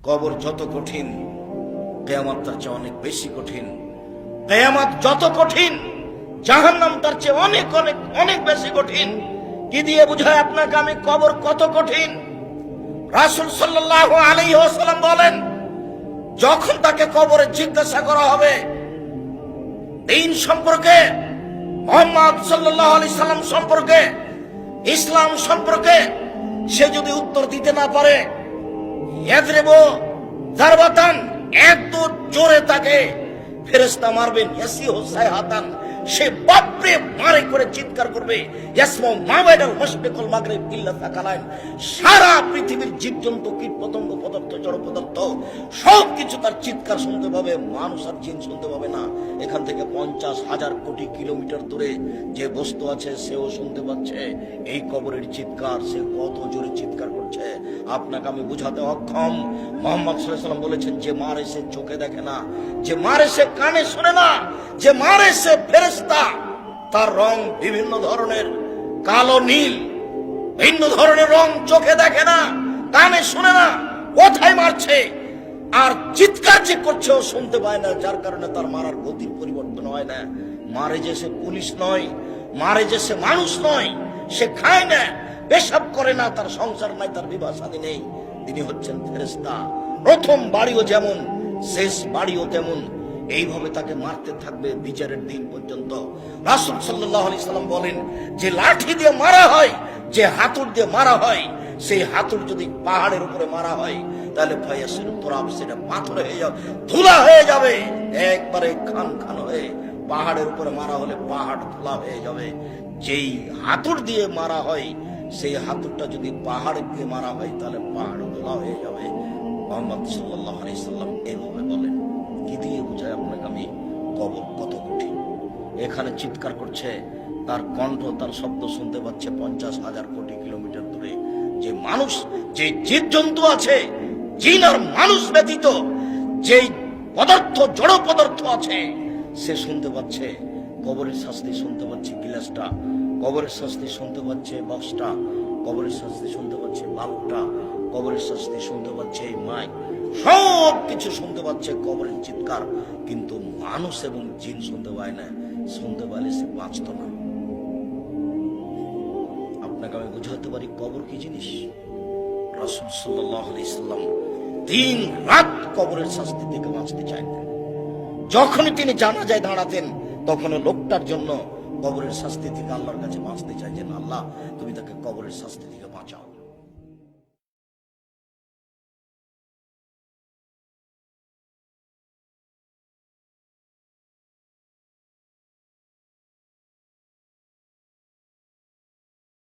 কবর যত কঠিন, কিয়ামত তার চেয়ে অনেক বেশি কঠিন। কিয়ামত যত কঠিন, জাহান্নাম তার চেয়ে অনেক অনেক অনেক বেশি কঠিন। কি দিয়ে বুঝায় আপনাকে আমি কবর কত কঠিন? রাসূল সাল্লাল্লাহু আলাইহি ওয়াসাল্লাম বলেন, যখন তাকে কবরে জিজ্ঞাসা করা হবে দ্বীন সম্পর্কে, মুহাম্মদ সাল্লাল্লাহু আলাইহি সাল্লাম সম্পর্কে, ইসলাম সম্পর্কে, সে যদি উত্তর দিতে না পারে, ইয়াদরিবু যারবাতান, এত জোরে তাকে ফেরেশতা মারবেন, ইয়াসিহু সাইহাতান, সে বাপরে মারে করে চিৎকার করবে, ইয়াসমু মা বাইনাল মাশরিকিল মাগরিব ইল্লা সাকালাইন, সারা পৃথিবীর জীবজন্তু, কীট পতঙ্গ, পদার্থ, জড় পদার্থ সবকিছু তার চিৎকার শুনতে পাবে, মানুষ আর জিন শুনতে পাবে না। এখান থেকে 50,000 কোটি কিলোমিটার দূরে যে বস্তু আছে সেও শুনতে পাচ্ছে এই কবরের চিৎকার। সে কত জোরে চিৎকার করছে আপনাকে আমি বুঝাতে অক্ষম। মুহাম্মদ সাল্লাল্লাহু আলাইহি ওয়াসাল্লাম বলেছেন, যে মারে সে চোখে দেখে না, যে মারে সে কানে শোনে না, যে মারে সে ফেরেশতা, তার রং বিভিন্ন ধরনের, কালো নীল, ভিন্ন ধরনের রং, চোখে দেখে না, কানে শোনে না, কোথায় মারছে আর চিৎকার যে করছে ও শুনতে পায় না, যার কারণে তার মারার গতির পরিবর্তন হয় না। মারে যে সে পুলিশ নয়, মারে যে সে মানুষ নয়, সে খায় না, পেশাব করে না, তার সংসার নাই, তার বিবাহ শাদী নেই, তিনি হচ্ছেন ফেরেশতা। প্রথম বাড়িও যেমন, শেষ বাড়িও তেমন, এইভাবে তাকে মারতে থাকবে বিচারের দিন পর্যন্ত। রাসূল সাল্লাল্লাহু আলাইহি সাল্লাম বলেন, যে লাঠি দিয়ে মারা হয়, যে হাতুড় দিয়ে মারা হয়, সেই হাতুড় যদি পাহাড়ের উপরে মারা হয় তাহলে ফায়াসির তুরাব, সেটা পাথর হয়ে যাবে, ধুলা হয়ে যাবে, একবারে খান খান হয়ে। পাহাড়ের উপরে মারা হলে পাহাড় ধুলা হয়ে যাবে। যেই হাতুড় দিয়ে মারা হয়, সেই হাতুড়টা যদি পাহাড় দিয়ে মারা হয় তাহলে পাহাড় ধুলা হয়ে যাবে। মুহাম্মদ সাল্লাল্লাহু আলাইহি সাল্লাম এভাবে বলেন। কি দিয়ে বুঝায় আপনাকে আমি কবর কত কঠিন? এখানে চিৎকার করছে, তার কণ্ঠ, তার শব্দ শুনতে পাচ্ছে 50,000 কোটি কিলোমিটার দূরে। যে মানুষ, যে জীবজন্তু আছে, জিন আর মানুষ ব্যতীত যে পদার্থ, জড় পদার্থ আছে, সে শুনতে পাচ্ছে কবরের শাস্তি, শুনতে পাচ্ছে গিলাসটা, কবরের শাস্তি শুনতে পাচ্ছে বক্সটা, কবরের শাস্তি শুনতে পাচ্ছে বাল্বটা, কবরের শাস্তি শুনতে পাচ্ছে এই মাইক, সব কিছু শুনতে পাচ্ছে কবরের চিৎকার। কিন্তু মানুষ এবং জিন শুনতে পায় না। শুনতে পাইলে সে বাঁচত না। আপনাকে আমি বুঝাতে পারি কবর কি জিনিস। রাসূল সাল্লাল্লাহু আলাইহি সাল্লাম দিন রাত কবরের শাস্তি থেকে বাঁচতে চাইতেন। যখনই তিনি জানাজায় দাঁড়াতেন, তখন লোকটার জন্য কবরের শাস্তি থেকে আল্লাহর কাছে বাঁচতে চাইছেন, আল্লাহ তুমি তাকে কবরের শাস্তি থেকে বাঁচাও।